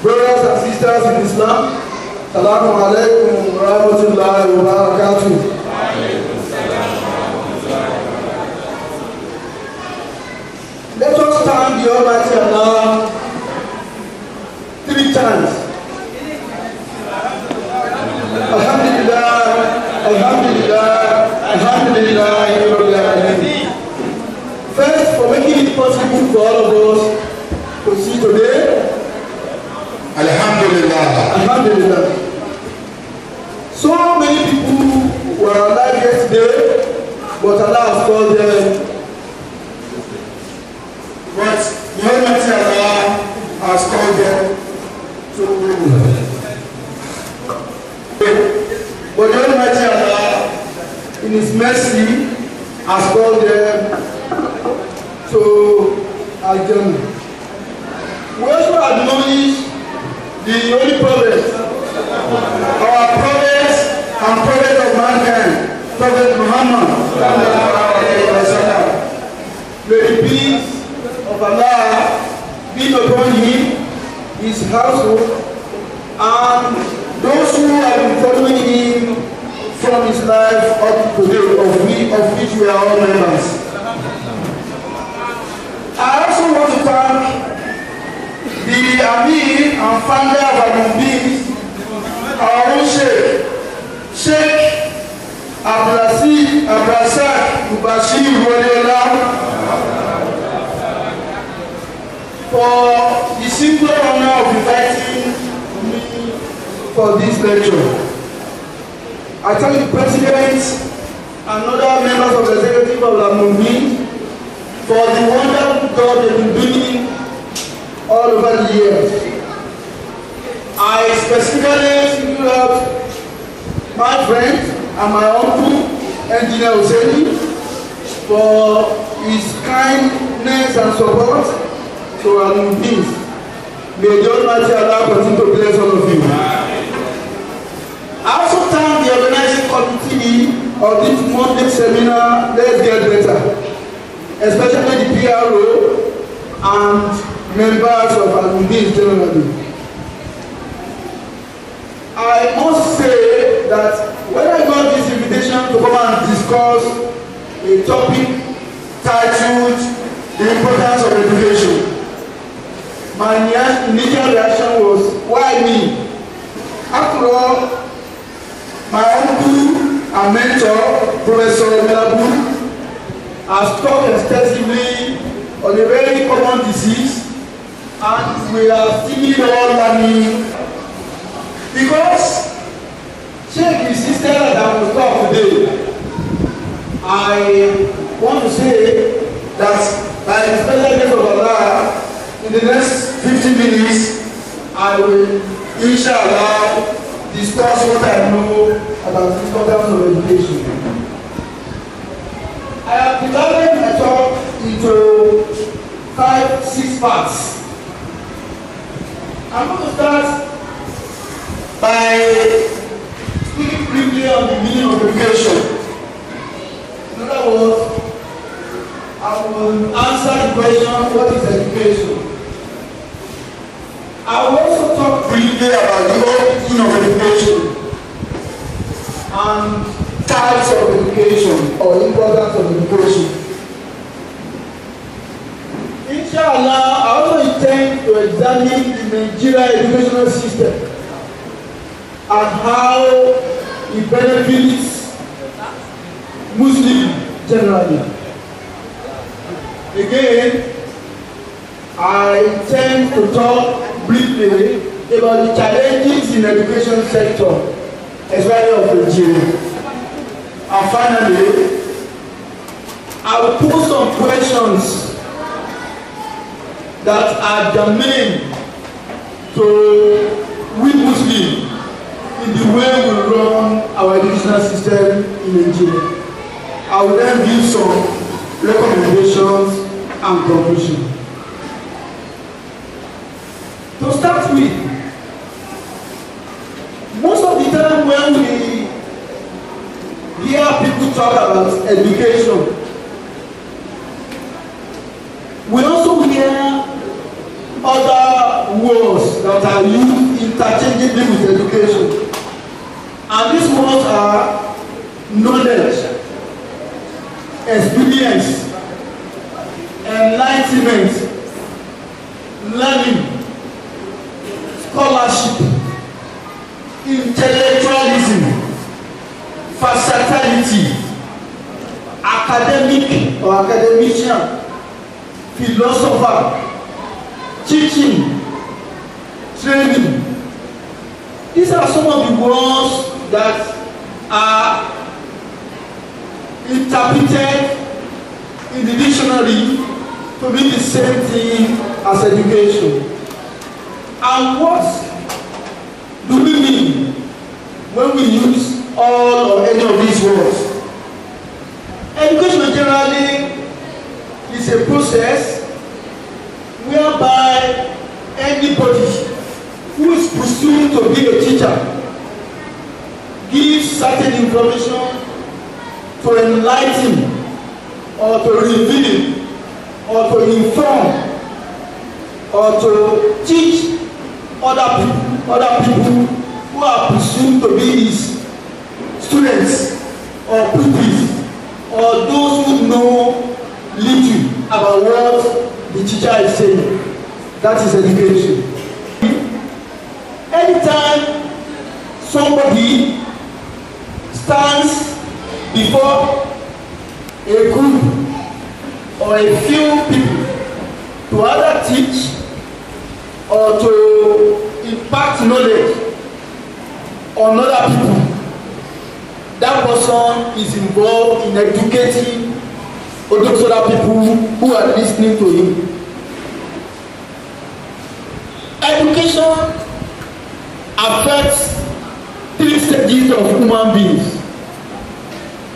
Brothers and sisters in Islam, Assalamu alaikum wa rahmatullahi wa barakatuh. Let us thank the Almighty Allah 3 times. Alhamdulillah, Alhamdulillah, Alhamdulillah, Rabbil Alamin. First, for making it possible for all of us to see today. Alhamdulillah. Alhamdulillah. So many people were alive yesterday, but Allah has called them. But the Almighty Allah has called them to. But the Almighty Allah, in His mercy, has called them to Al-Jannah. We also acknowledge the Holy Prophet, our Prophet and Prophet of mankind, Prophet Muhammad. May the peace of Allah be upon him, his household, and those who have been following him from his life up to today, of which we are all members. I also want to thank the Amir and founder of Al-Mumbin, our own Sheikh Abdulrazak Mubashir Waliola, for the simple honor of inviting me for this lecture. I thank the President and other members of the Executive of Al-Mumbin for the wonderful job they've been doing all over the years. I specifically single out my friend and my uncle, Engineer Husseini, for his kindness and support to our Mumbins. May the Almighty Allah continue to bless all of you. I also thank the organizing committee of this Monday seminar, Let's Get Better, especially the PRO and members of Al-Mumbin generally. I must say that when I got this invitation to come and discuss a topic titled The Importance of Education, my initial reaction was, why me? After all, my uncle and mentor, Professor Milabu, has talked extensively on a very common disease, and we are still all learning. Because Sheikh insisted that I will talk today, I want to say that by the special grace of Allah, in the next 15 minutes, I will, inshallah, discuss what I know about the importance of education. I have divided my talk into 5-6 parts. I'm going to start by speaking briefly on the meaning of education. In other words, I will answer the question, what is education? I will also talk briefly about the origin of education and types of education or importance of education. Inshallah, I also intend to examine the Nigerian educational system and how it benefits Muslims generally. Again, I intend to talk briefly about the challenges in the education sector, especially of Nigeria. And finally, I will pose some questions that are germane to we Muslims in the way we run our educational system in Nigeria. I will then give some recommendations and conclusions. To start with, most of the time when we hear people talk about education, we also hear other words that are used interchangeably with education. And these words are knowledge, experience, enlightenment, learning, scholarship, intellectualism, versatility, academic or academician, philosopher, teaching, training. These are some of the words that are interpreted in the dictionary to mean the same thing as education. And what do we mean when we use all or any of these words? Education generally is a process whereby anybody who is pursuing to be a teacher gives certain information to enlighten or to reveal or to inform or to teach other people who are presumed to be his students or pupils or those who know little about what the teacher is saying. That is education. Anytime somebody stands before a group or a few people to either teach or to impart knowledge on other people, that person is involved in educating those other people who are listening to him. Education affects 3 stages of human beings,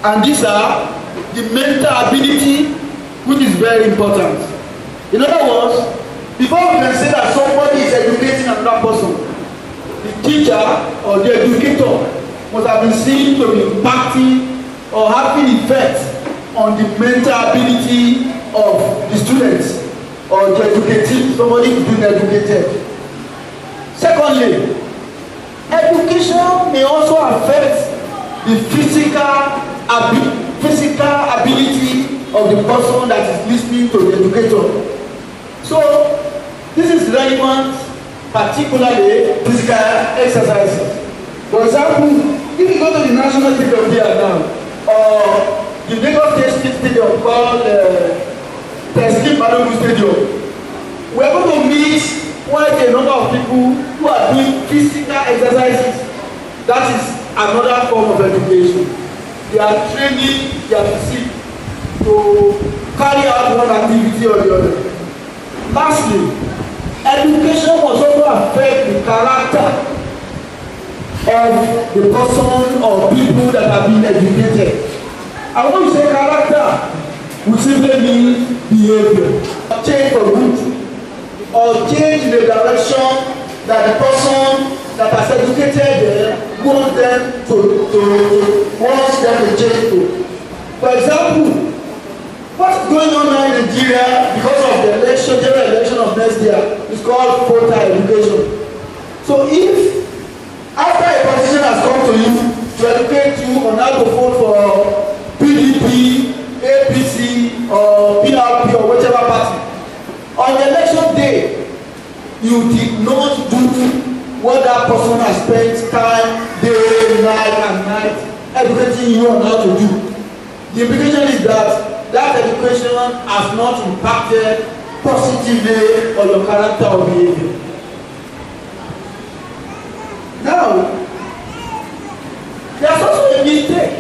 and these are the mental ability, which is very important. In other words, before we can say that somebody is educating another person, the teacher or the educator must have been seen to be impacting or having effect on the mental ability of the students or the educated, somebody is being educated. Secondly, education may also affect the physical ability of the person that is listening to the educator. So, this is relevant, particularly physical exercises. For example, if you go to the National Stadium here now, or the Lagos State Stadium called Teslim Balogun Stadium, we are going to meet quite a number of people who are doing physical exercises. That is another form of education. They are training their physique to carry out one activity or the other. Lastly, education must also affect the character of the person or people that are being educated. And when we say character, we simply mean behavior. Change for good or change in the direction that the person that has educated them wants them to change to. For example, what's going on now in Nigeria because of the election, general election of next year is called voter education. So if after a politician has come to you to educate you on how to vote for PDP, APC, or PRP, or whichever party, on the election day, you did not do what that person has spent time, day, night, educating you on how to do. The implication is that that education has not impacted positively on your character or behavior. Now, there's also a mistake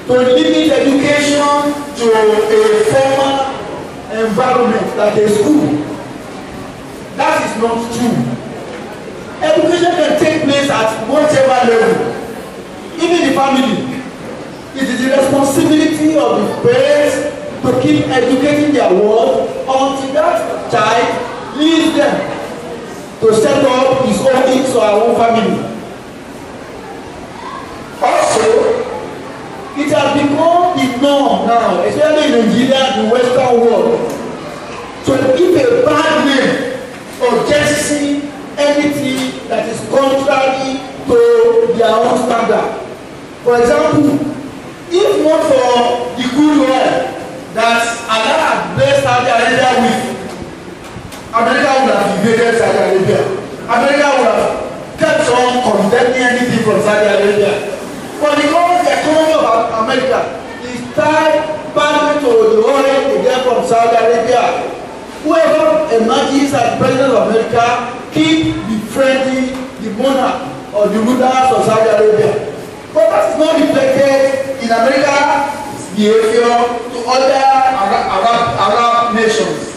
to limit education to a formal environment like a school. That is not true. Education can take place at whatever level, even the family. It is the responsibility of the parents to keep educating their world until that child leaves them to set up his own needs or our own family. Also, it has become the norm now, especially in Nigeria, the Western world, to give a bad name or just For example, if not for the good oil that Allah had blessed Saudi Arabia with, America would have invaded Saudi Arabia. America would have kept on condemning anything from Saudi Arabia. But because the economy of America is tied back to the oil they get from Saudi Arabia, whoever emerges as president of America keep befriending the monarch or the rulers of Saudi Arabia. But that is not reflected in America's behavior to other Arab nations.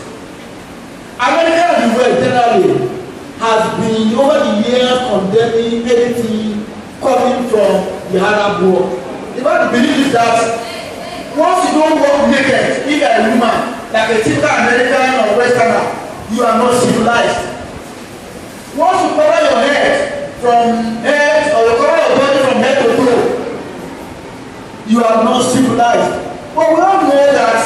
America as well generally has been over the years condemning anything coming from the Arab world. The belief is that once you don't walk naked, if you are a woman, like a typical American or Westerner, you are not civilized. Once you cover your head from head, or you cover your body from head to toe, you are not civilized. But we all know that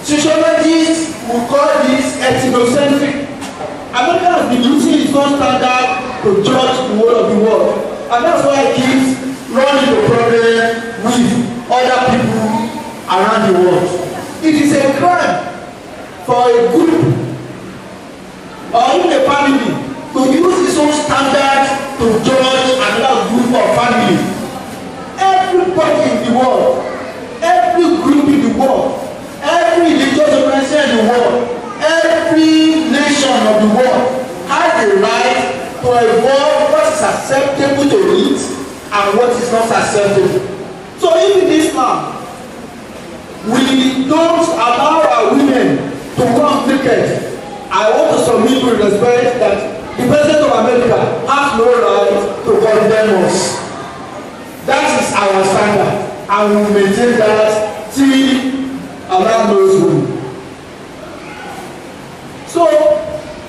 sociologists will call this ethnocentric. America has been using its own standard to judge the whole of the world, and that's why it keeps running the problem with other people around the world. It is a crime for a group or even a family to use its own standard to judge another group or family. Everybody in the world, every group in the world, every religious organization in the world, every nation of the world has the right to evolve what is acceptable to it and what is not acceptable. So even this now, we don't allow our women to run cricket. I want to submit with respect that the President of America has no right to condemn us. That is our standard, and we will maintain that till Allah knows who. So,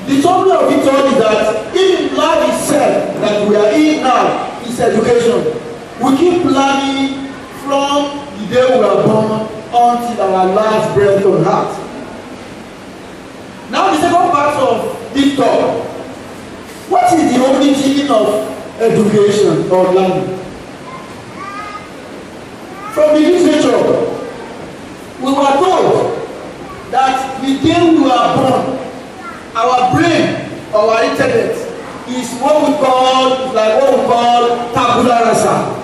the summary of it all is that even life itself that we are in now is education. We keep learning from the day we are born until our last breath on earth. Now the second part of this talk. What is the origin of education or learning? From the literature, we were told that the day we are born, our brain, our intellect is what we call tabula rasa.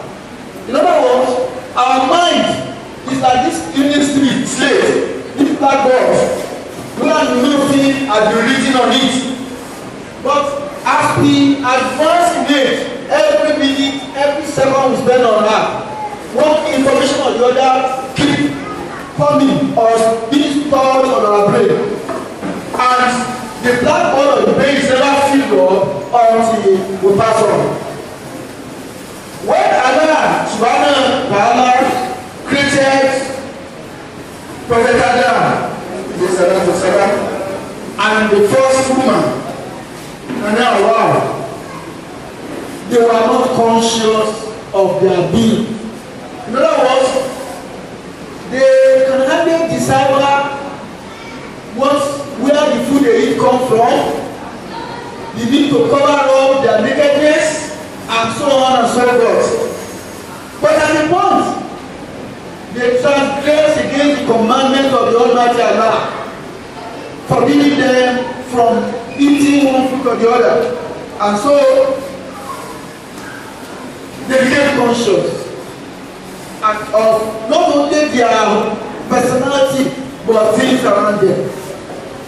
In other words, our mind is like this unique slate, this blackboard. We have nothing has been written on it. But as we advance in age, every minute, every second we spend on earth, one information or the other keep coming or being stored on our brain. And the blackboard of the brain is never filled up until we pass on. When Allah subhanahu wa ta'ala created Prophet Adam and the first woman, and now wow, they were not conscious of their being. In other words, they can hardly decipher where the food they eat come from. They need to cover up their nakedness and so on and so forth. But at the point they transgress against the commandment of the Almighty Allah, forbidding them from eating one fruit or the other. And so they became conscious of not only their personality but things around them.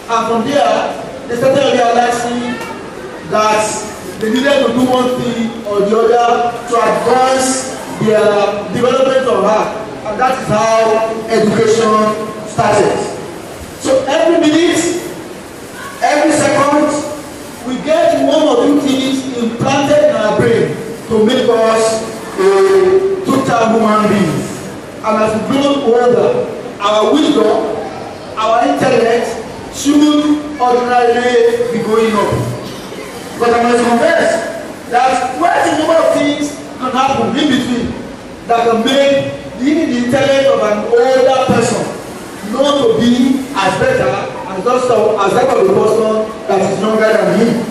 And from there, they started realizing that they needed to do one thing or the other to advance their development of heart. And that is how education started. So every minute, every second, we get one or two things implanted in our brain to make us a total human beings. And as we grow older, our wisdom, our intellect should ordinarily be going up. But I must confess that quite a number of things can happen in between that can make even the intellect of an older person not to be as better as that of the person that is younger than him.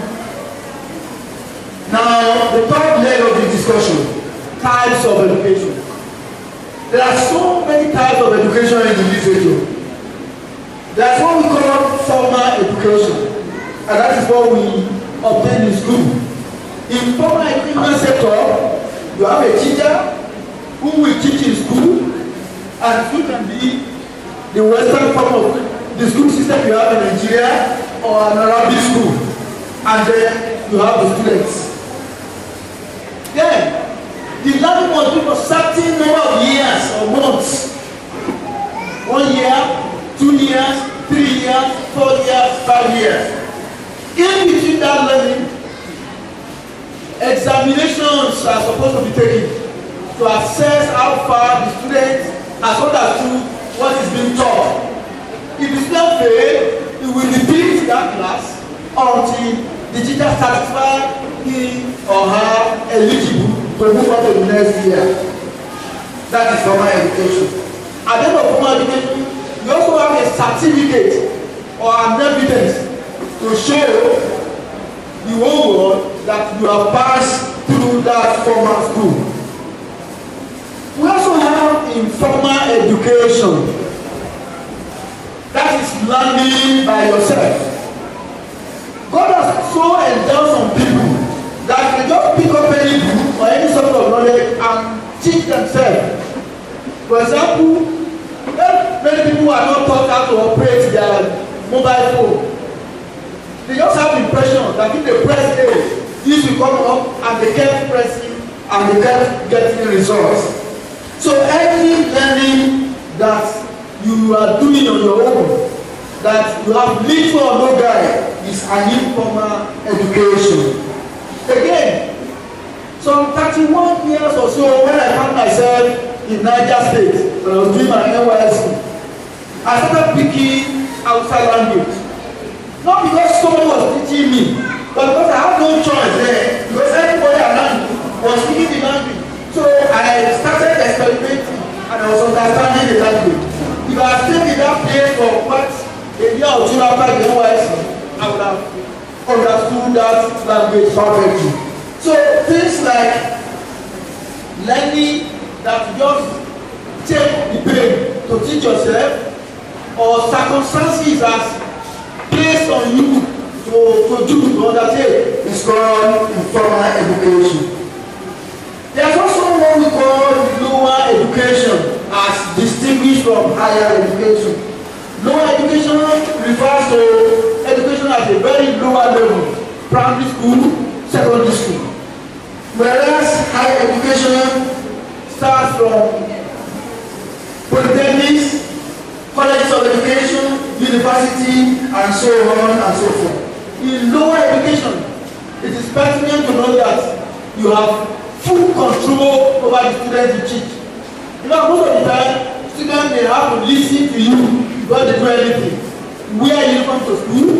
Now, the third leg of the discussion types of education. There are so many types of education in the literature. There's what we call formal education, and that is what we obtain in school. In formal education sector, you have a teacher who will teach in school, and school can be the Western form of the school system you have in Nigeria or an Arabic school, and then you have the students. Then the learning must be for certain number of years or months. 1 year, 2 years, 3 years, 4 years, 5 years. In between that learning, examinations are supposed to be taken to assess how far the students has understood what is being taught. If the student fails, he will repeat that class until the teacher satisfies him or her eligible to move on to the next year. That is formal education. At the end of formal education, you also have a certificate or an evidence to show the whole world that you have passed through that formal school. We also have informal education. That is learning by yourself. God has so endowed some people that they just pick up any book or any sort of knowledge and teach themselves. For example, many people are not taught how to operate their mobile phone. They just have the impression that if they press A, this will come up, and they kept pressing and they kept getting results. So any learning that you are doing on your own, that you have little or no guide, is an informal education. Again, some 31 years or so, when I found myself in Niger State, when I was doing my NYSC, I started picking outside language. Not because someone was teaching me, but because I had no choice there. Because everybody around was speaking the language. So I started experimenting and I was understanding the language. If I had stayed in that place for quite a year or two after the NYSC, I would have understood that language perfectly. So things like learning that you just take the pain to teach yourself, or circumstances as placed on you to do, to undertake, is called informal education. There's also what we call lower education, as distinguished from higher education. Lower education refers to education at a very lower level, primary school, secondary school. Whereas higher education starts from polytechnics, colleges of education, university, and so on and so forth. In lower education, it is pertinent to know that you have full control over the students you teach. You know, most of the time, students may have to listen to you before they do anything. Wear uniform to school.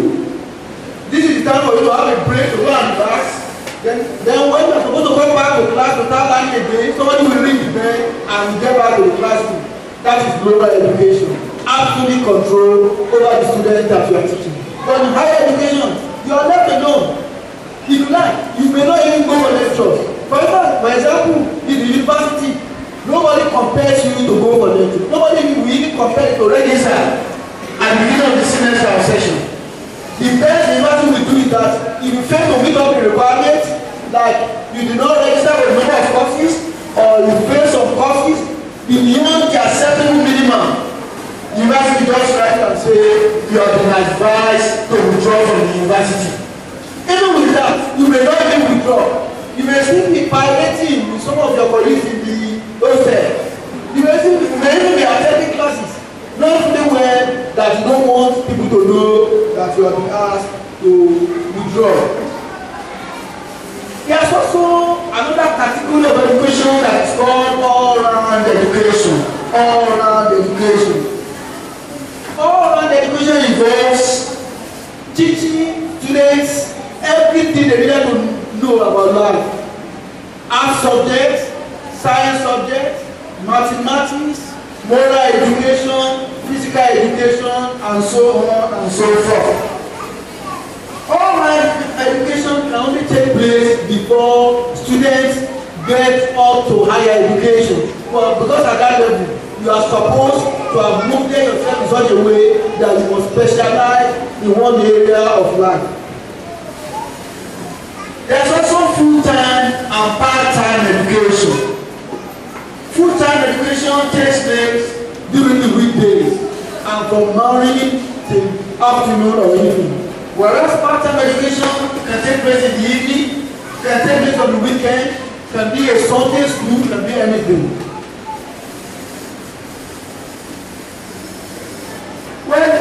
This is the time for you to have a break to go and relax. Then when you are supposed to go back to class to start learning again, somebody will ring the bell and will get back to the classroom. That is lower education. Absolute control over the students that you are teaching. But in higher education, you are left alone. If you like, you may not even go for lectures. For example, in the university, nobody compares you to go for lectures. Nobody will even compare you to register at the beginning of the semester or session. The best the university will do is that if you fail to meet up the requirements, like you do not register for a number of courses, or you fail some courses beyond the acceptable minimum, the university just write and say you have been advised to withdraw from the university. Even with that, you may not even withdraw. You may still be pirating with some of your colleagues in the hostel. You may even be attending classes, not feeling well that you don't want people to know that you have been asked to withdraw. There's also another category of education that is called all-round education. All-round education. All-round education involves teaching students everything they need to know about life. Art subjects, science subjects, mathematics, moral education, physical education, and so on and so forth. All-round education can only take place before students get up to higher education. But because at that level, you are supposed to have moved yourself in such a way that you must specialize in one area of life. There's also full-time and part-time education. Full-time education takes place during the weekdays and from morning till afternoon or evening. Whereas part-time education can take place in the evening, can take place on the weekend, can be a Sunday school, can be anything. Well,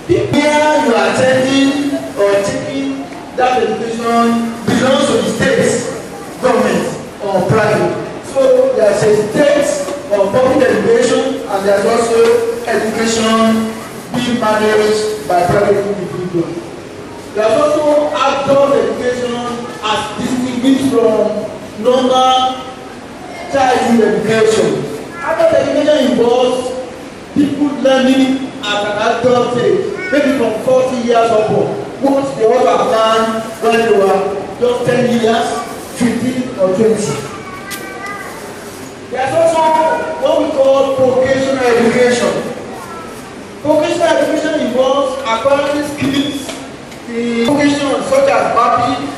where you are attending or taking that education belongs to the state government or private. So there's a state or public education and there's also education being managed by private individuals. There's also adult education as distinguished from normal childhood education. Adult education involves people learning at an adult age, maybe from 40 years upward. What they all have learned when they were just 10 years, 15 or 20. There's also what we call vocational education. Vocational education involves acquiring skills in vocations such as barbing,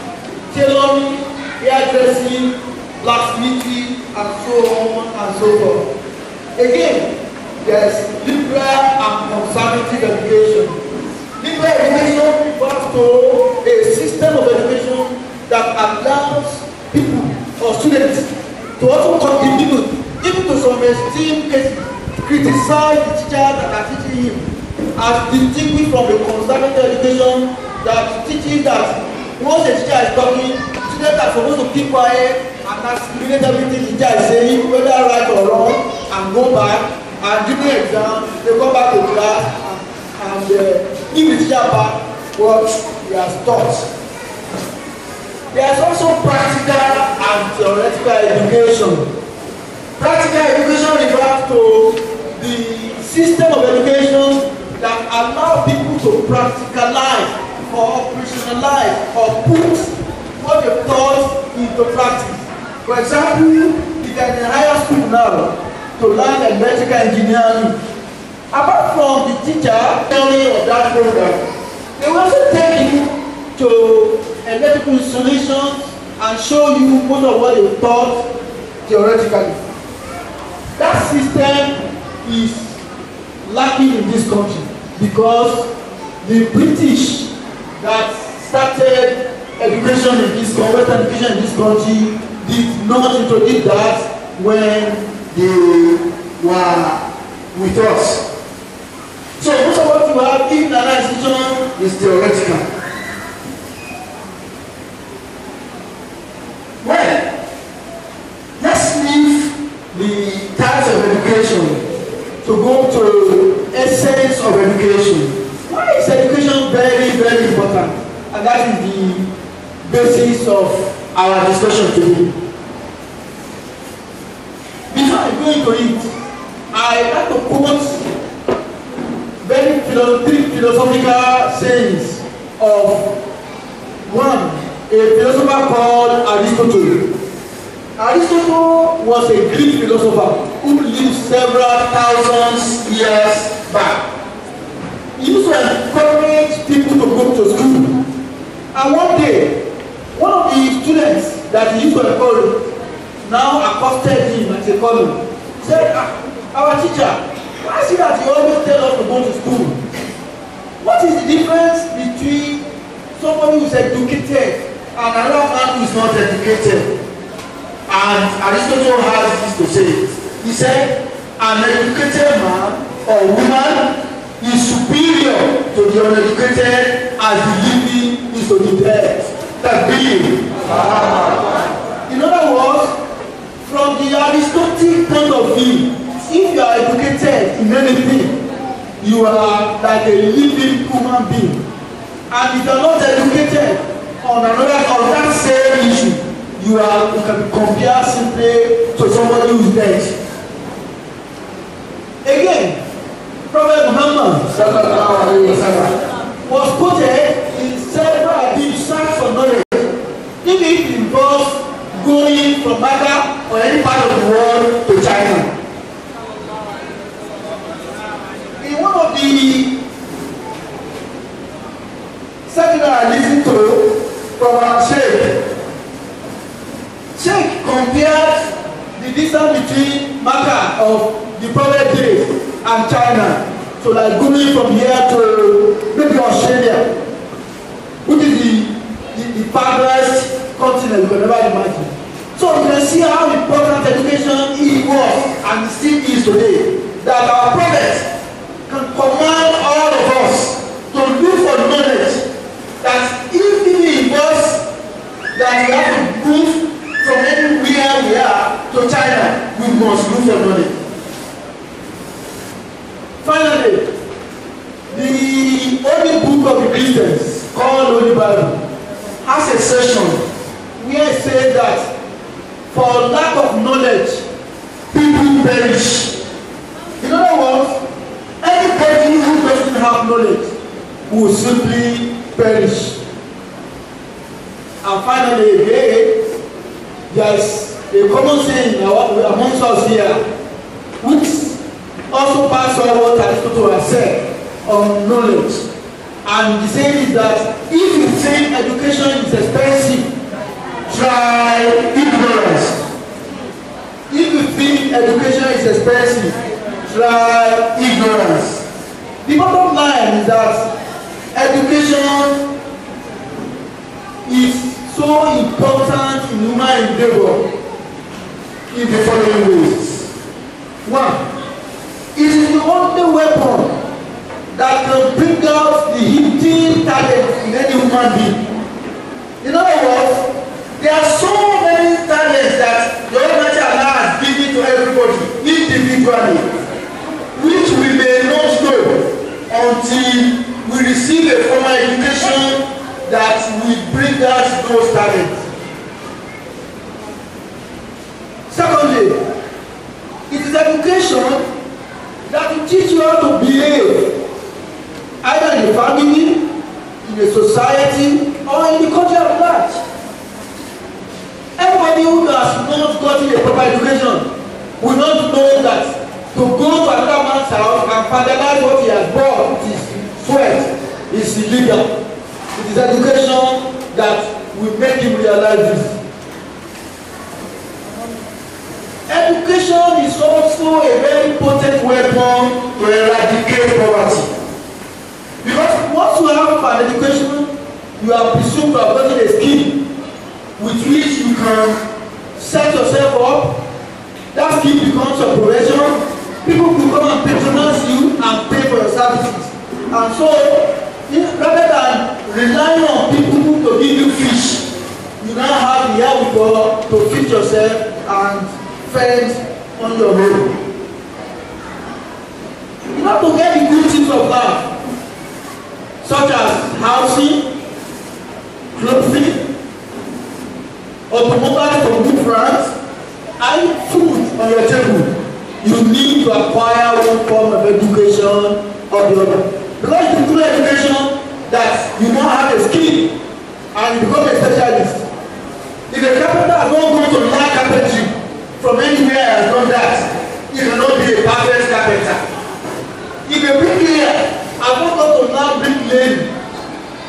tailoring, hairdressing, blacksmithing, and so on and so forth. Again, there is liberal and conservative education. Liberal education refers to a system of education that allows people or students to also contribute, even to some extreme cases, criticize the teachers that are teaching him, as distinguished from a conservative education that teaches that once a teacher is talking, students are supposed to keep quiet and assimilate everything the teacher is saying, whether right or wrong, and go back. And during the exam, they go back to class and give the teacher back what he has taught. There is also practical and theoretical education. Practical education refers to the system of education that allows people to practicalize or operationalize or put what they taught into practice. For example, if you are in a higher school now, to learn electrical engineering. Apart from the teacher theory of that program, they will also take you to electrical installations and show you most of what they taught theoretically. That system is lacking in this country because the British that started education in this country, Western education in this country, did not introduce that when they were with us. So most of what you have in an institution is theoretical. Well, let's leave the types of education to go to essence of education. Why is education very, very important? And that is the basis of our discussion today. Before I go into it, I like to quote very three philosophical sayings of one, a philosopher called Aristotle. Aristotle was a Greek philosopher who lived several thousands years back. He used to encourage people to go to school. And one day, one of the students that he used to encourage now accosted him as a colleague. He said, our teacher, why is it that you always tell us to go to school? What is the difference between somebody who is educated and another man who is not educated? And Aristotle has this to say. He said, an educated man or woman is superior to the uneducated as the living is to the dead. That's being. In other words, from the Aristotelic point of view, if you are educated in anything, you are like a living human being. And if you are not educated on that same issue, you can be compared simply to somebody who is dead. Again, Prophet Muhammad was quoted in several hadiths for knowledge. If it involves going from Mecca distance between Mecca of the prophet days and China. So like going from here to maybe Australia, which is the farthest continent you can ever imagine. So you can see how important education it was and still is today. That our prophet can command all of us to look for knowledge. That if it was that we have to move from anywhere we are to China, we must look for knowledge. Finally, the Holy Book of the Christians, called Holy Bible, has a section where it says that for lack of knowledge, people perish. In other words, anybody who doesn't have knowledge will simply perish. And finally, again, there is a common saying amongst us here, which also pass on what Aristotle has said on knowledge. And the saying is that if you think education is expensive, try ignorance. If you think education is expensive, try ignorance. The bottom line is that education is so important in human endeavor in the following ways. One, it is the only weapon that can bring out the hidden talent in any human being. In other words, there are so many talents that the Almighty Allah has given to everybody individually, which we may not know until we receive a formal education that will bring out those talents. Secondly, it is education that will teach you how to behave, either in the family, in the society, or in the country at large. Everybody who has not gotten a proper education will not know that to go to another man's house and vandalize what he has bought with his sweat is illegal. It is education that will make him realize this. Education is also a very potent weapon to eradicate poverty. Because once you have an education, you are presumed to have gotten a skill with which you can set yourself up. That skill becomes your profession. People will come and patronize you and pay for your services. And so, rather than relying on people to give you fish, you now have the wherewithal to feed yourself and fend on your own. You have to get the good things of life, such as housing, clothing, automobiles from good brands, and food on your table. You need to acquire one form of education or the other. Because it's through education that you now have a skill and you become a specialist. If a carpenter has not gone to learn carpentry from anywhere has done that, he cannot be a perfect carpenter. If a bricklayer has not gone to learn bricklaying,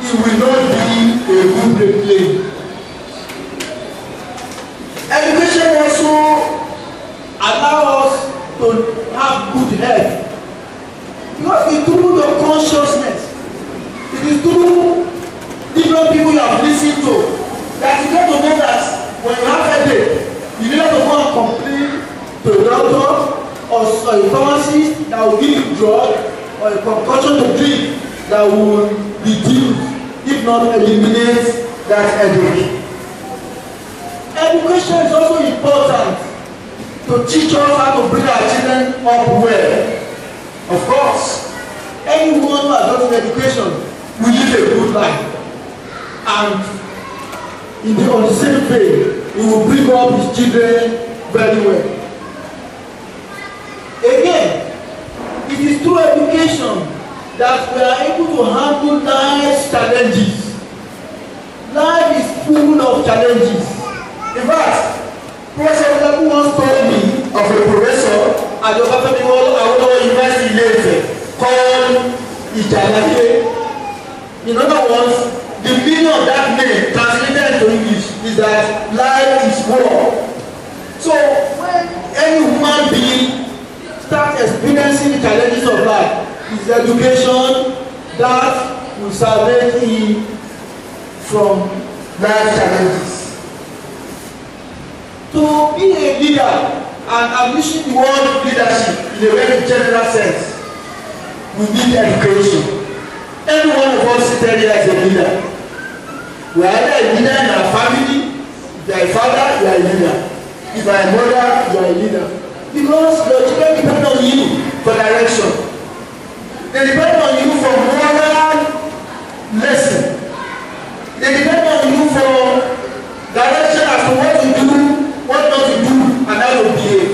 he will not be a good bricklayer. Education also allows us to have good health. Because it's through your consciousness, it is through different people you have listened to, that you get to know that when you have a headache, you need to go and complain to a doctor or a pharmacist that will give you a drug or a concoction to drink that will reduce, if not eliminate, that headache. Education is also important to teach us how to bring our children up well. Of course, anyone who has gotten education will live a good life. And on the same way, he will bring up his children very well. Again, it is through education that we are able to handle life's challenges. Life is full of challenges. In fact, Professor Olabu once told me of a professor at the Obafemi University in Ife called Ijalaye. In other words, the meaning of that name translated into English is that life is war. So when facing the challenges of life. It's education that will salvage him from life challenges. To be a leader, and I'm using the word leadership in a very general sense, we need education. Every one of us seated here is a leader. We are either a leader in our family. If you are a father, you are a leader. If you are a mother, you are a leader. Because your children depend on you for direction. They depend on you for moral lesson. They depend on you for direction as to what to do, what not to do, and how to behave.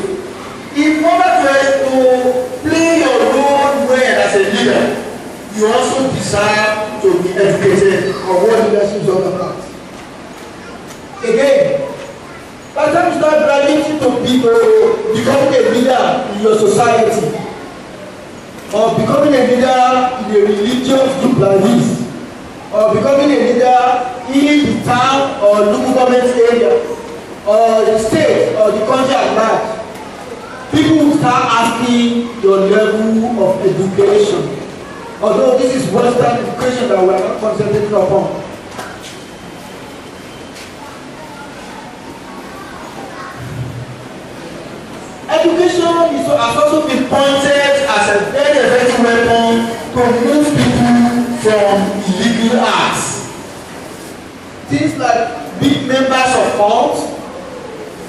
In order to play your role well as a leader, you also desire to be educated on what leadership is all about. Again, by the time you start graduating to becoming a leader in your society, or becoming a leader in a religious group like this, or becoming a leader in the town or local government area, or the state or the country at large, people will start asking your level of education. Although this is Western education that we are not concentrating upon. Education has also been pointed as a very effective weapon to move people from illegal acts. Things like being members of cults,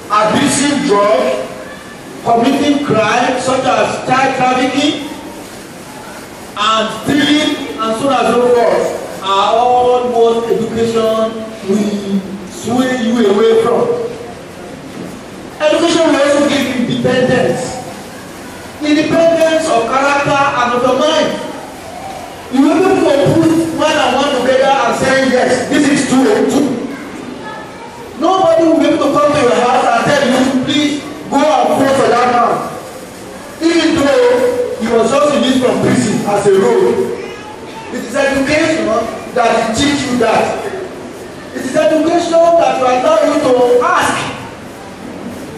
abusing drugs, committing crimes such as child trafficking, and stealing, and so on and so forth, are all what education will sway you away from. Education will also give you independence of character and of your mind. You will be able to put one and one together and say, yes, this is true and true. Nobody will be able to come to your house and tell you, please go and vote for that man. Even though he was just released from prison as a role. It is education that will teach you that. It is education that will allow you to ask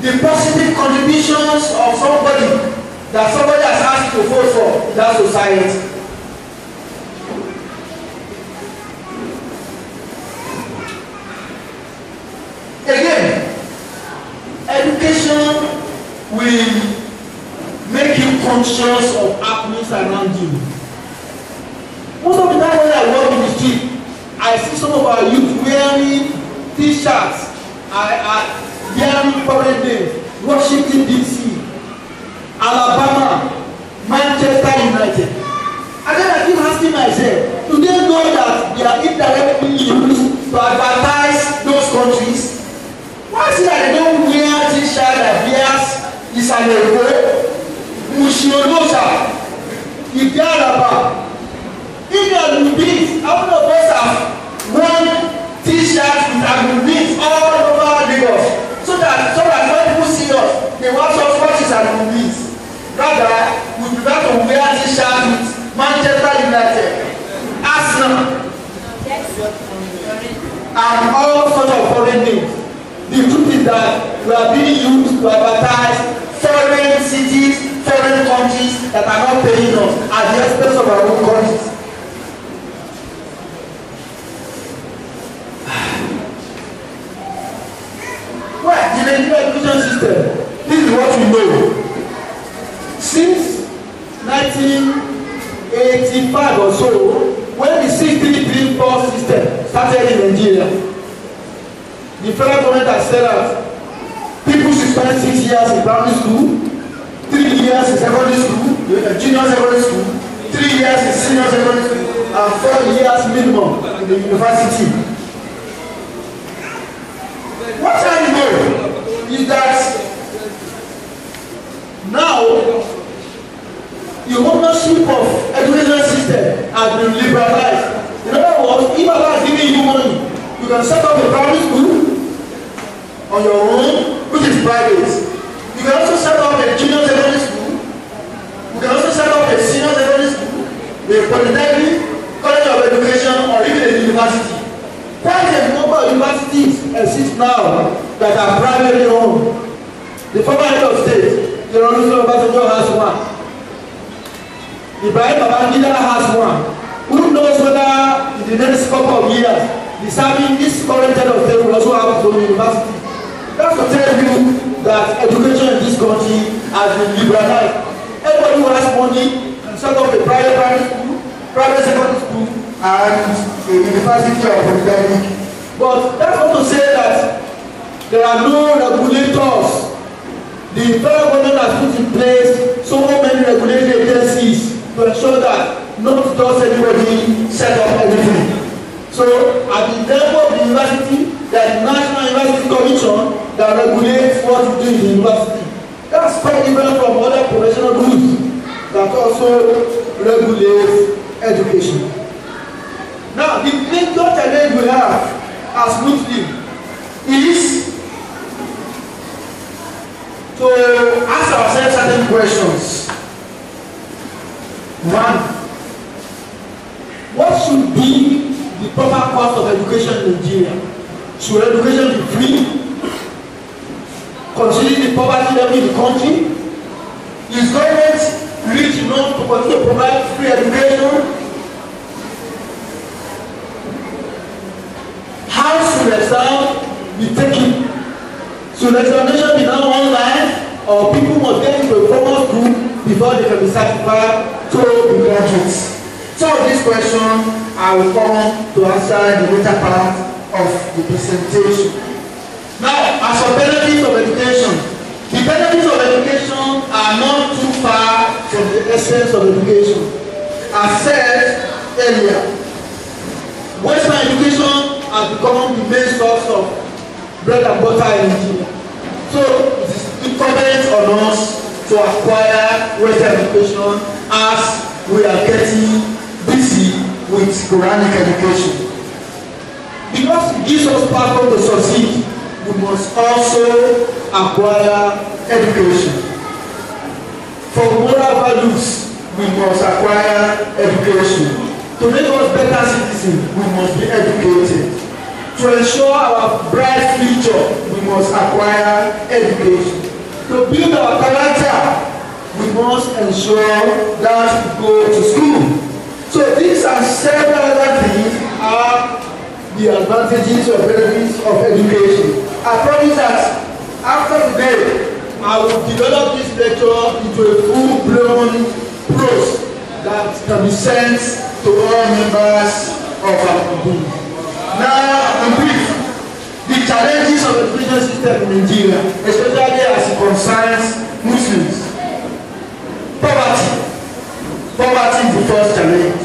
the positive contributions of somebody that somebody has asked you to vote for in that society. Again, education will make you conscious of happenings around you. Most of the time when I walk in the street, I see some of our youth wearing t-shirts, wearing foreign names, Washington DC, Alabama, Manchester United. And then I keep asking myself, do they know that they are indirectly used to advertise those countries? Why is it that they don't wear t-shirt that bears Isaneko, Mushionosa, Idiaraba? If they are Lubis, how many of us have worn t-shirts with Lubis all over Lagos? So that when people see us, they watch us watch it and Lubis. Rather, we prefer to wear t-shirts with Manchester United, Arsenal, and all sorts of foreign names. The truth is that we are being used to advertise foreign cities, foreign countries that are not paying us at the expense of our own countries. Well, the Nigerian education system, this is what we know. Since 1985 or so, when the 6334 system started in Nigeria, the federal government has said that people should spend 6 years in primary school, 3 years in secondary school, junior secondary school, 3 years in senior secondary school, and 4 years minimum in the university. What I know is that now the ownership of education system has been liberalized. In other words, if Allah is giving you money, you can set up a primary school on your own, which is private. You can also set up a junior secondary school. You can also set up a senior secondary school, a polytechnic, college of education, or even a university. Quite a number of universities exist now that are privately owned. The former head of state, General Obasanjo, has one. Ibrahim Babangida has one. Who knows whether in the next couple of years, deserving this current head of state will also have his own university. That's to tell you that education in this country has been liberalized. Everybody who has money can set up a private primary school, private secondary school, and a university or polytechnic. But that's not to say that there are no regulators. The federal government has put in place so many regulatory agencies to ensure that not just everybody set up everything. So at the level of the university, there is the National University Commission that regulates what you do in the university. That's quite different from other professional groups that also regulate education. Now, the major challenge we have as Muslims is to ask ourselves certain questions. One, what should be the proper cost of education in Nigeria? Should education be free? Considering the poverty level in the country, is government rich enough to continue to provide free education? How should exam be taken? Should examination be done online, or people must get into a formal school before they can be certified to be graduates? Some of these questions I will come to answer in the later part of the presentation. Now, as for benefits of education, the benefits of education are not too far from the essence of education. As said earlier, Western education has become the main source of bread and butter in Nigeria. So it is incumbent on us to acquire Western education as we are getting busy with Quranic education. Because it gives us platform to succeed, we must also acquire education. For moral values, we must acquire education. To make us better citizens, we must be educated. To ensure our bright future, we must acquire education. To build our character, we must ensure that we go to school. So these are several other things are the advantages or benefits of education. I promise that after today, I will develop this lecture into a full-blown prose that can be sent to all members of our community. Now, in brief, the challenges of the education system in Nigeria, especially as it concerns Muslims. Poverty. Poverty is the first challenge.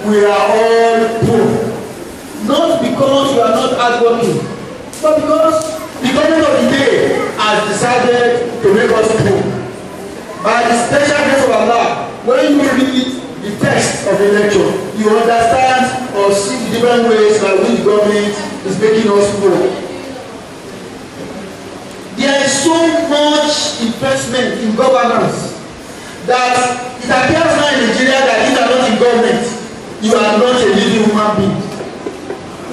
We are all poor. Not because we are not hardworking, but because the government of the day has decided to make us poor. By the special grace of Allah, when you read the text of the lecture, you understand or see the different ways by which government is making us poor. There is so much investment in governance that it appears now in Nigeria that if you are not in government, you are not a living human being.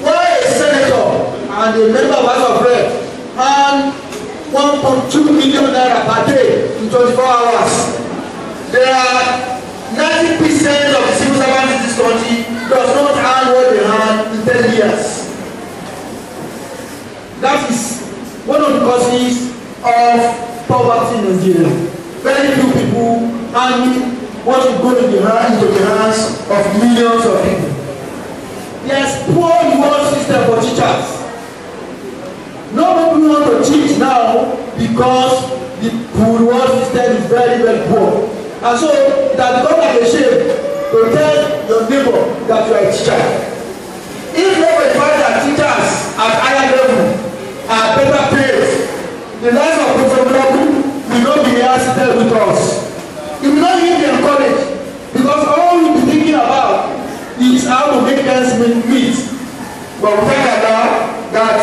Why a senator and a member of House of Rep earn 1.2 million naira per day in 24 hours? There are 90% of the civil servants in this country does not earn what they earn in 10 years. That is one of the causes of poverty in Nigeria. Very few people earning what will go into the hands of millions of people. There's poor reward system for teachers. Nobody want to teach now because the reward system is very, very poor. And so it has become like a shame to tell your neighbor that you are a teacher. If nobody finds that teachers at higher level are better paid, the lives of Professor Blagu will not be here seated with us. It will not give them courage, because all we will be thinking about is how to make ends meet. But we thank Allah that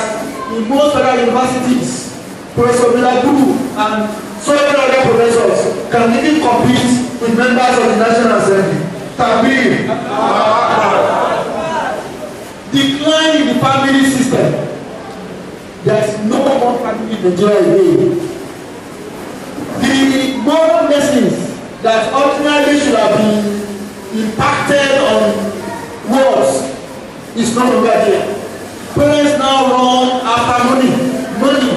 in most other universities, Professor Blagu and so many other professors can even compete with members of the National Assembly. Tabir. Decline in the family system. There is no more family in Nigeria again. The moral lessons that ordinarily should have been impacted on words is no longer there. Parents now run after money. Parents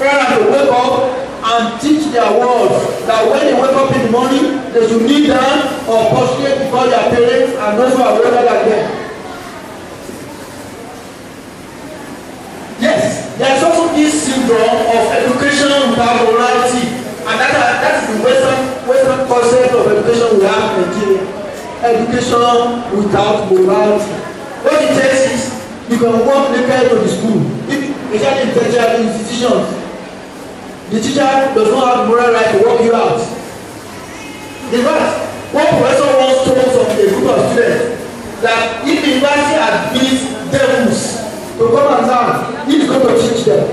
have to wake up and teach their words that when they wake up in the morning, they should kneel down or prostrate before their parents and those who are older than them. Yes, there is also this syndrome of education without morality, and that is the Western concept of education we have in Nigeria. Education without morality. What it takes is you can walk naked to the school, especially in tertiary institutions. The teacher does not have the moral right to walk you out. In fact, one professor once told some a group of students that if the university admits devils to come and learn, he is going to teach them.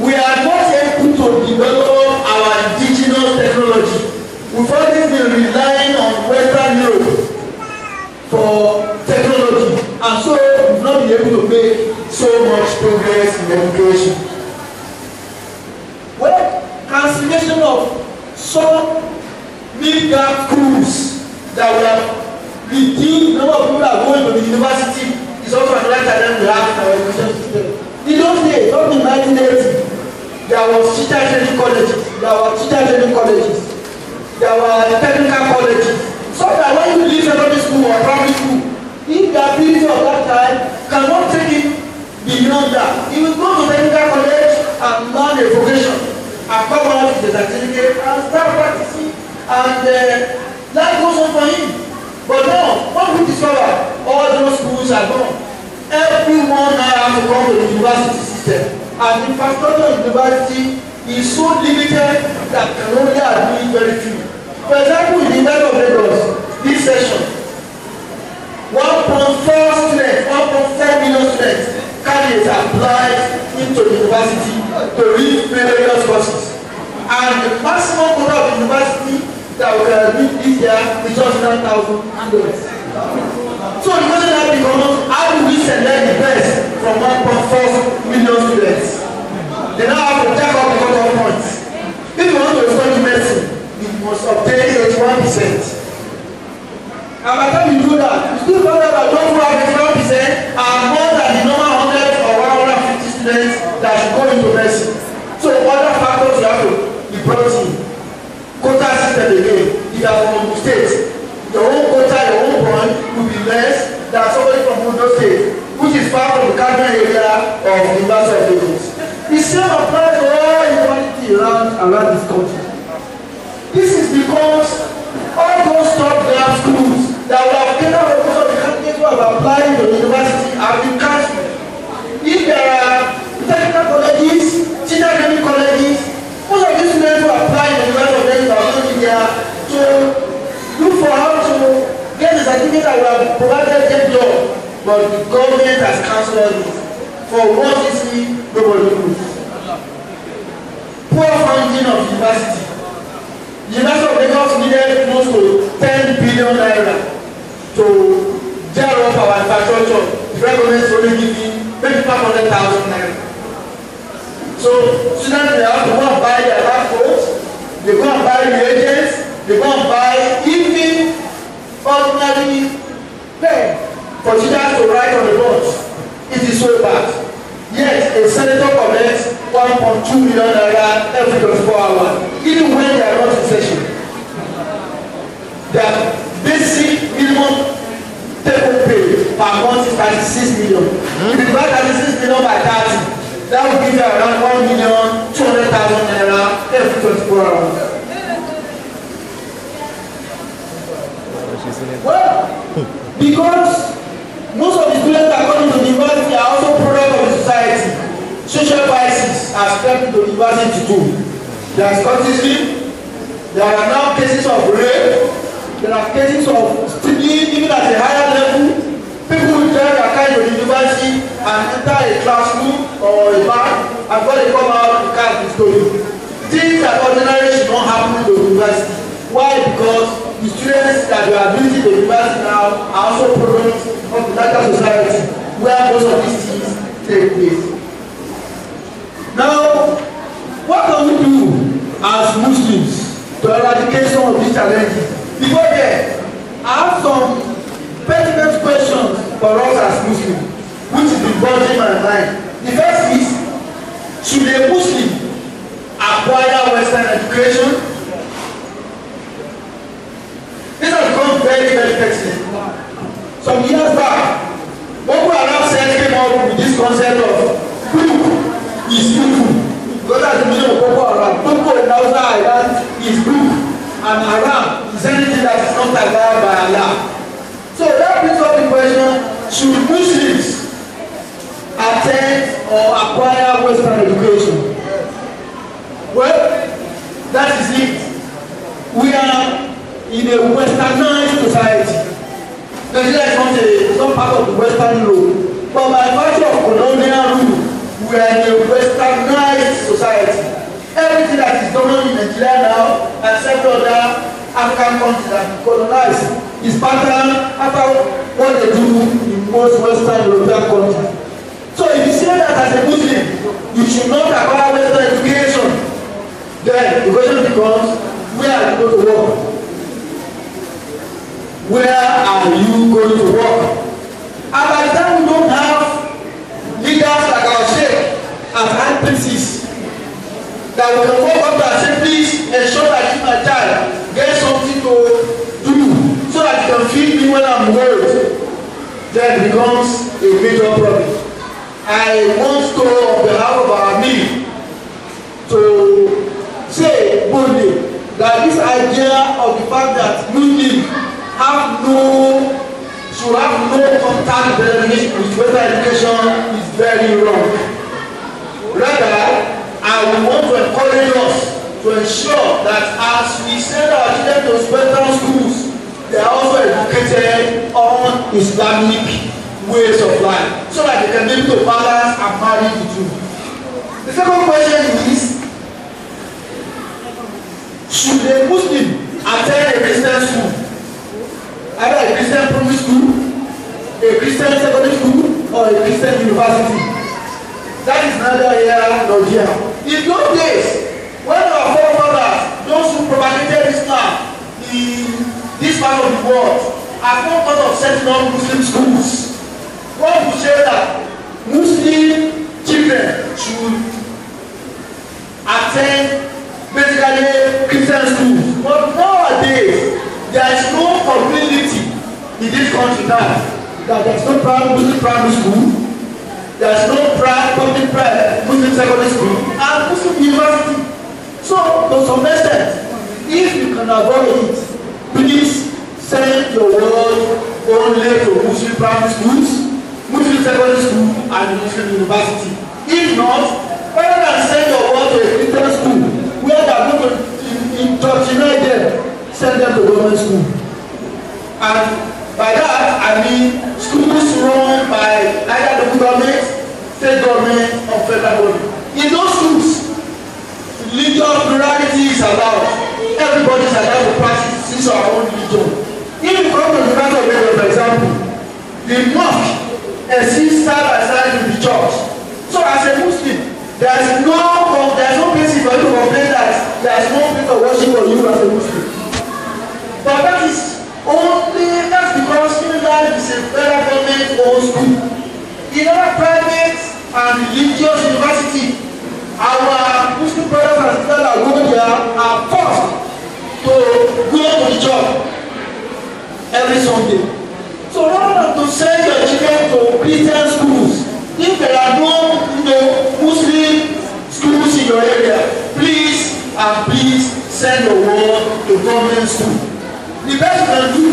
We are not able to develop our indigenous technology. We've always been relying on Western Europe for technology, and so we've not been able to make so much progress in education. Well, cancellation of some mid-gap schools that we have reduced the number of people that are going to the university is also another challenge we have in our education system. In those days, up in 1980, there was teacher training colleges, there were technical colleges, so that when you leave secondary school or primary school, if the ability of that time cannot take it beyond that, you will go to technical college and learn a vocation and come out with a certificate and start practicing, and life goes on for him. But now, what we discover, all those schools are gone. Everyone now has to come to the university system, and the infrastructure of the university is so limited that can only admit very few. For example, in the University of Lagos, this session, 1.4 million students candidates applied into the university to read various courses, and the maximum quota of the university that we can admit this year is just 9,000 students. So the question now becomes, how do we select the best from 1.4 million students? They now have to check out the cut-off points. If you want to study medicine, you must obtain 81%. And by the time you do that, you still find out that those who have 81% are more than the normal 100 or 150 students that should go into medicine. So other factors you have to be brought in. Quota system again. If you are from the state, your own quota, your own point will be less than somebody from Ondo State, which is far from the cardinal area of the University of Lagos. The same applies to all equality around this country. This is because all those top-down schools that will have taken out most of the candidates who have applied to the university have been cancelled. If there are technical colleges, teacher training colleges, most of these students who apply to the University of Lagos are not in there to look for how to get the certificate that will have provided them job. But the government has cancelled it. For what you see, nobody knows. Poor funding of the university. The University of Lagos needed close to 10 billion naira to gear up our infrastructure. The government is only giving maybe 500,000 naira. So students, they have to go and buy their lab coats, they go and buy reagents, they go and buy even ordinary pen for teachers to write on the boards. It is so bad. Yet a senator collects 1.2 million naira every 24 hours, even when they are not in session. Their basic minimum take-home pay per month is 36 million. If you divide 36 million by 30, that will give you around 1,200,000 naira every 24 hours. Well, because most of the students that come into the university are also products of the society. Social biases are stepped into the university to do. There is cultism, there are now cases of rape, there are cases of stealing even at a higher level. People who drive their car to the university and enter a classroom or a bar, and when they come out, the car is stolen. Things that ordinarily should not happen to the university. Why? Because the students that are admitted to the university now are also products of the larger society, where most of these things take place. Now, eradication of these challenges. Before then, I have some pertinent questions for us as Muslims, which is bothering my mind. The first is, should a Muslim acquire Western education? This has become very, very pertinent. Some years back, Boko Haram came up with this concept of group is evil. Because that's the meaning of Boko Haram. Boko in Hausa Island is group, and Haram is anything that is not allowed by Allah. So that brings up the question, should Muslims attend or acquire Western education? Well, that is it. We are in a westernized society. Nigeria is not part of the Western rule, but by virtue of colonial rule, we are in a westernized society. Everything that is done in Nigeria now, and several other African countries that have been colonized, is patterned after what they do in most Western European countries. So if you say that as a Muslim, you should not acquire Western education, then the question becomes, where are you going to work? Where are you going to work? And by the time we don't have leaders like our Sheikh as IPCs, that we can walk up and say, please ensure that if my child gets something to do so that he can feed me when I'm worried, then it becomes a major problem. I want to, on behalf of our meeting, to say boldly that this idea of the fact that Muslims should have no contact with Western education is very wrong. Rather, I would want to encourage us to ensure that as we send our children to Western schools, they are also educated on Islamic ways of life, so that they can be able to balance and marry the two. The second question is, should a Muslim attend a Christian school? Either a Christian primary school, a Christian secondary school, or a Christian university? That is neither here nor there. In those days, when our forefathers, those who propagated Islam in this part of the world, have no thought of setting up Muslim schools, one would say that Muslim children should attend basically Christian schools. But nowadays, there is no community in this country now that there is no Muslim primary school, there is no public Muslim secondary school, and Muslim university. So, to some extent, if you can avoid it, please send your word only to Muslim primary schools, Muslim secondary school, and Muslim university. If not, rather than send your word to a Christian school where they are going to indoctrinate them, send them to government school. And by that, I mean schools run by either local government, state government, or federal government. In those schools, religious plurality is allowed. Everybody is allowed to practice his or her own religion. If you come to the University of Lagos, for example, the mosque exists side by side with the church. So as a Muslim, there is no basis for you to complain that there is no place of worship for you as a Muslim. But that's because Unidad is a federal government-owned school. In other private and religious university, our Muslim brothers and sisters that go there are forced to go to the church every Sunday. So rather than to send your children to Christian schools, if there are no Muslim schools in your area, please send your word to government school. The best you can do,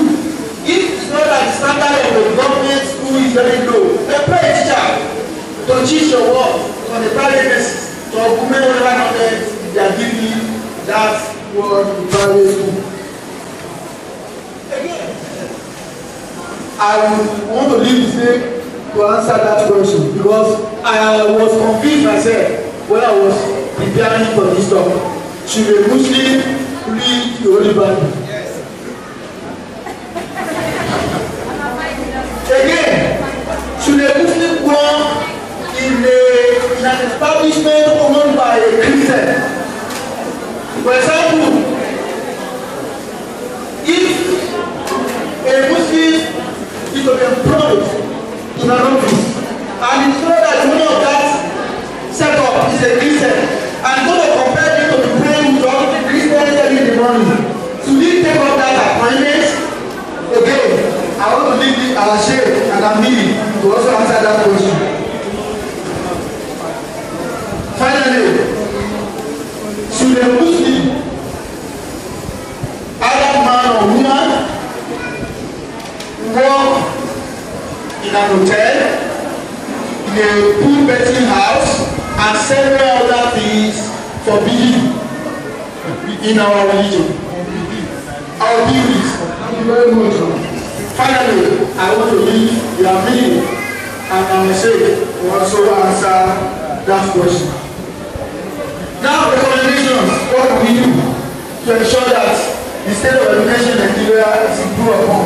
if it's not that the standard of the government school is very low, then pay a teacher to teach your word on a private basis to augment whatever knowledge they are giving that word in private school. Again, I would want to leave this to answer that question because I was confused myself when I was preparing for this talk. Should a Muslim read the Holy Bible? Again, should a Muslim work in an establishment owned by a Christian? For example, in an office, and it's clear that the owner of that setup is a Christian, and going to compare him to be praying with all the Christians early in the morning. Should he take up that appointment? Again, I want to leave our sheikh and Amiri to also answer that question. Finally, should a Muslim, either man or woman, work in an hotel, in a pool betting house, and several other things forbidden in our religion? I will deal with. Thank you very much. Finally, I want to leave the Amiri and I will say to also answer that question. Now, recommendations. What can we do to ensure that the state of education in Nigeria is improved upon?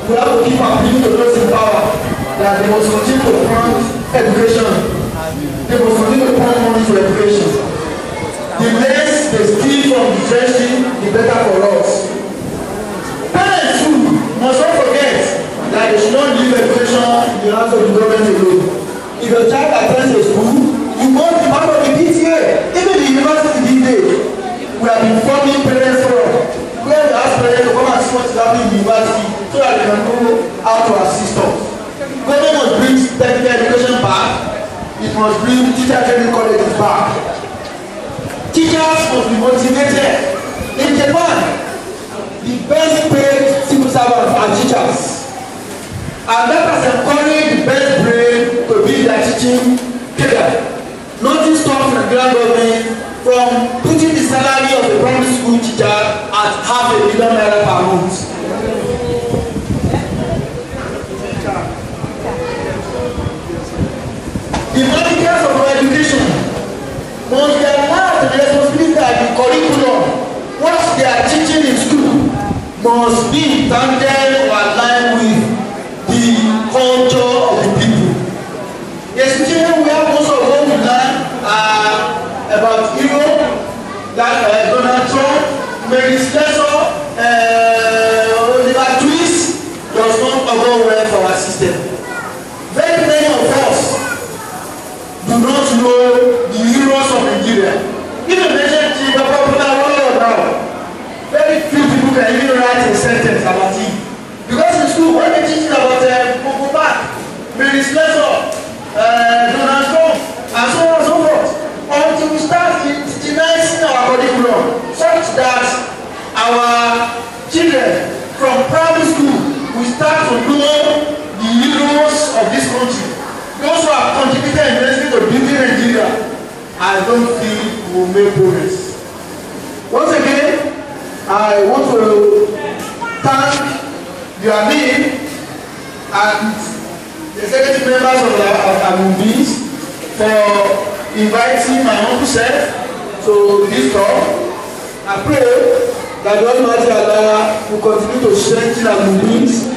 We have to keep appealing to those in power that they must continue to fund education. They must continue to fund money for education. The less they steal from the treasury, the better for us. Parents too must not forget that they should not leave education in the hands of the government alone. If your child attends a school, you must be part of the PTA. Even the university these days, we have been forming parents forum, where we ask parents to come and see what is happening in the university so that they can know how to assist us. Government must bring technical education back. It must bring teacher training colleges back. Teachers must be motivated. In Japan, the best paid civil servants are teachers. And that has encouraged the best brain to be their teaching career. Nothing stops the Nigerian government from putting the salary of a primary school teacher at ₦500,000 per month. The managers of our education must be allowed the responsibility that the curriculum, what they are teaching in school, must be in tandem or aligned with the culture of the people. Yes, we have most of what we learn about Europe, that Donald Trump, Mary Slessor, Oliver Twist does not go well for our system. Very many of us do not know the heroes of Nigeria. Even mention Chief now, very few people can even write a sentence about him. Because in school, when they teach about Popo Park, Mary Slessor, Donald Trump, and so on and so forth, until we start denying our curriculum such that our children from primary school will start to know the heroes of this country, those who have contributed immensely to building Nigeria. I don't think we will make progress. Once again, I want to thank the Amir and the executive members of Amumbis for inviting my uncle Seth to this talk. I pray that the Almighty Allah will continue to strengthen Amumbis.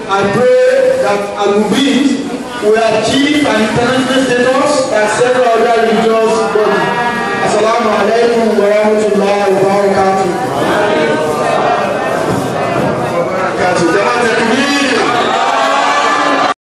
I pray that Amumbis will achieve an international status like several other religious bodies. Assalamu alaikum wa rahmatullahi wa barakatuh.